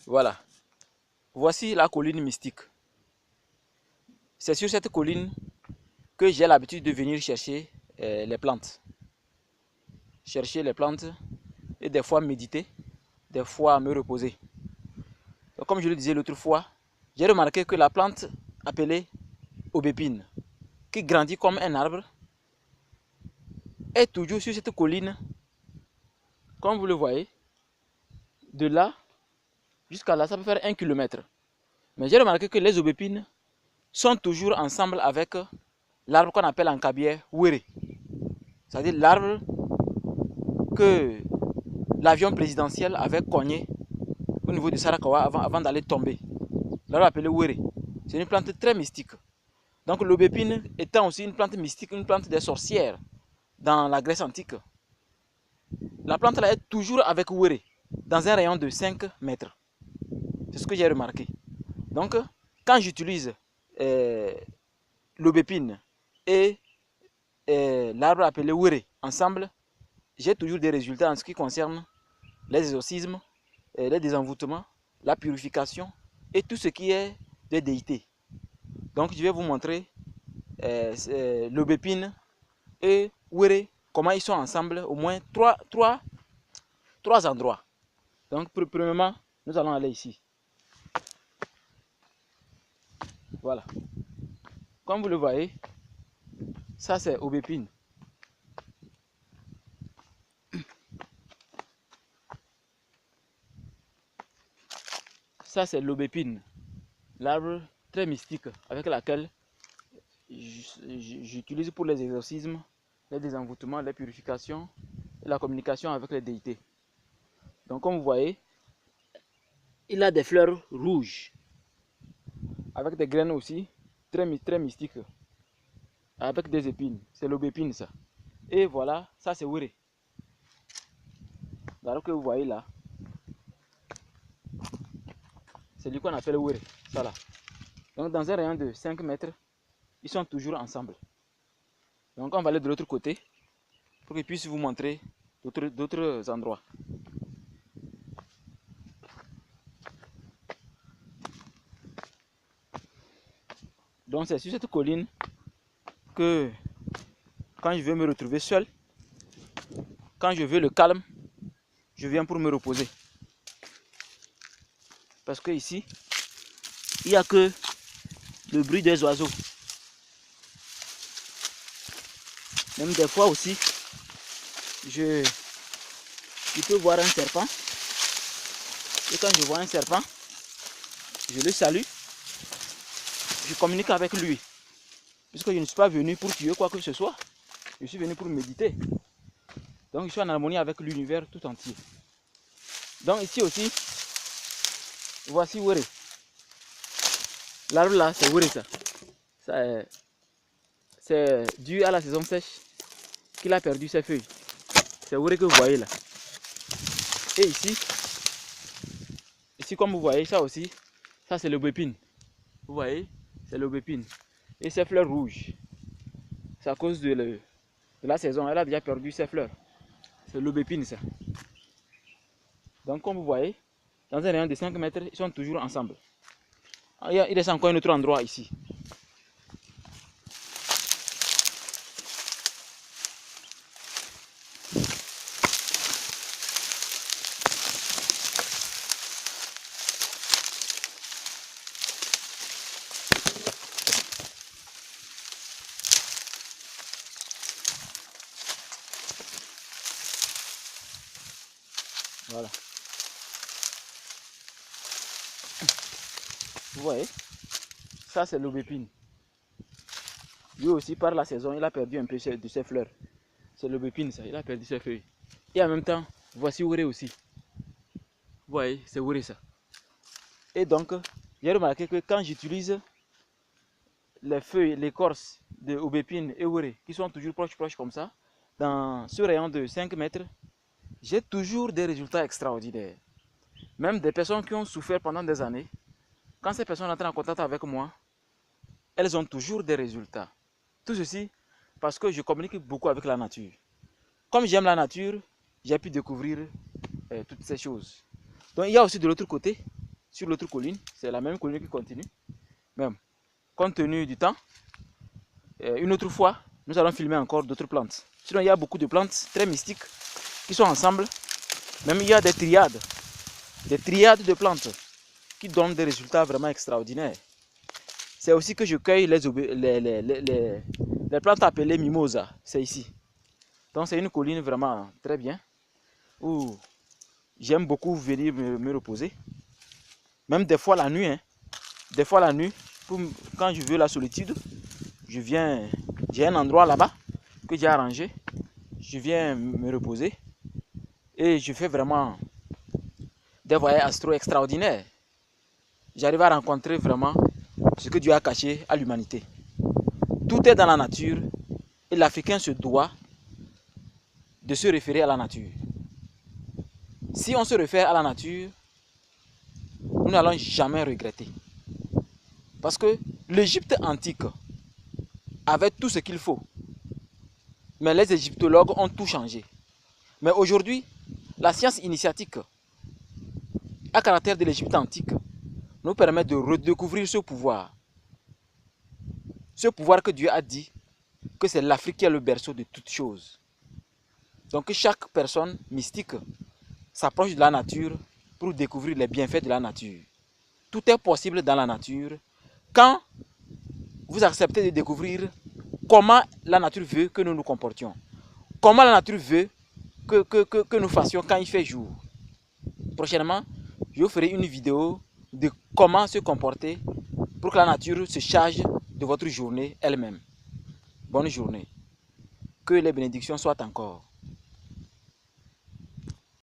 Voilà. Voici la colline mystique. C'est sur cette colline que j'ai l'habitude de venir chercher les plantes. Chercher les plantes et des fois méditer, des fois me reposer. Donc, comme je le disais l'autre fois, j'ai remarqué que la plante appelée aubépine, qui grandit comme un arbre, est toujours sur cette colline, comme vous le voyez. De là jusqu'à là, ça peut faire 1 km. Mais j'ai remarqué que les aubépines sont toujours ensemble avec l'arbre qu'on appelle en kabyè wéré. C'est-à-dire l'arbre que l'avion présidentiel avait cogné au niveau de Sarakawa avant d'aller tomber. L'arbre appelé wéré. C'est une plante très mystique. Donc l'aubépine étant aussi une plante mystique, une plante des sorcières dans la Grèce antique. La plante là est toujours avec wéré dans un rayon de 5 mètres. C'est ce que j'ai remarqué. Donc quand j'utilise l'aubépine et l'arbre appelé wéré ensemble, j'ai toujours des résultats en ce qui concerne les exorcismes, les désenvoûtements, la purification et tout ce qui est de déité. Donc je vais vous montrer l'aubépine et wéré, comment ils sont ensemble, au moins trois endroits. Donc premièrement, nous allons aller ici. Voilà. Comme vous le voyez, ça c'est aubépine. Ça c'est l'aubépine, l'arbre très mystique avec laquelle j'utilise pour les exorcismes, les désenvoûtements, les purifications et la communication avec les déités. Donc comme vous voyez, il a des fleurs rouges avec des graines aussi très mystiques avec des épines. C'est l'aubépine ça. Et voilà, ça c'est wéré. Alors que vous voyez là, c'est lui qu'on appelle wéré. Ça là. Donc dans un rayon de 5 mètres, ils sont toujours ensemble. Donc on va aller de l'autre côté pour qu'ils puissent vous montrer d'autres endroits. Donc c'est sur cette colline que quand je veux me retrouver seul, quand je veux le calme, je viens pour me reposer. Parce que ici, il n'y a que le bruit des oiseaux. Même des fois aussi, je peux voir un serpent. Et quand je vois un serpent, je le salue. Je communique avec lui. Puisque je ne suis pas venu pour tuer quoi que ce soit. Je suis venu pour méditer. Donc je suis en harmonie avec l'univers tout entier. Donc ici aussi, voici wéré. L'arbre là, c'est wéré ça. C'est dû à la saison sèche qu'il a perdu ses feuilles. C'est wéré que vous voyez là. Et ici comme vous voyez ça aussi, ça c'est l'aubépine. Vous voyez, c'est l'aubépine. Et ses fleurs rouges. C'est à cause de la saison, elle a déjà perdu ses fleurs. C'est l'aubépine ça. Donc comme vous voyez, dans un rayon de 5 mètres, ils sont toujours ensemble. Il reste encore un autre endroit ici. Voilà. Vous voyez, ça c'est l'aubépine. Lui aussi, par la saison, il a perdu un peu de ses fleurs. C'est l'aubépine ça, il a perdu ses feuilles. Et en même temps, voici wéré aussi. Vous voyez, c'est wéré ça. Et donc, j'ai remarqué que quand j'utilise les feuilles, l'écorce de aubépine et wéré, qui sont toujours proches comme ça, dans ce rayon de 5 mètres, j'ai toujours des résultats extraordinaires. Même des personnes qui ont souffert pendant des années, quand ces personnes entrent en contact avec moi, elles ont toujours des résultats. Tout ceci parce que je communique beaucoup avec la nature. Comme j'aime la nature, j'ai pu découvrir toutes ces choses. Donc il y a aussi de l'autre côté sur l'autre colline. C'est la même colline qui continue. Même, compte tenu du temps, une autre fois, nous allons filmer encore d'autres plantes. Sinon, il y a beaucoup de plantes très mystiques qui sont ensemble. Même il y a des triades de plantes qui donnent des résultats vraiment extraordinaires. C'est aussi que je cueille les plantes appelées mimosa. C'est ici. Donc c'est une colline vraiment très bien où j'aime beaucoup venir me reposer. Même des fois la nuit. Des fois la nuit, quand je veux la solitude, je viens, j'ai un endroit là-bas que j'ai arrangé. Je viens me reposer et je fais vraiment des voyages astro extraordinaires. J'arrive à rencontrer vraiment ce que Dieu a caché à l'humanité. Tout est dans la nature et l'Africain se doit de se référer à la nature. Si on se réfère à la nature, nous n'allons jamais regretter. Parce que l'Égypte antique avait tout ce qu'il faut. Mais les égyptologues ont tout changé. Mais aujourd'hui, la science initiatique à caractère de l'Égypte antique nous permet de redécouvrir ce pouvoir. Ce pouvoir que Dieu a dit que c'est l'Afrique qui est le berceau de toutes choses. Donc chaque personne mystique s'approche de la nature pour découvrir les bienfaits de la nature. Tout est possible dans la nature quand vous acceptez de découvrir comment la nature veut que nous nous comportions. Comment la nature veut que nous fassions quand il fait jour. Prochainement, je vous ferai une vidéo de comment se comporter pour que la nature se charge de votre journée elle-même. Bonne journée. Que les bénédictions soient encore.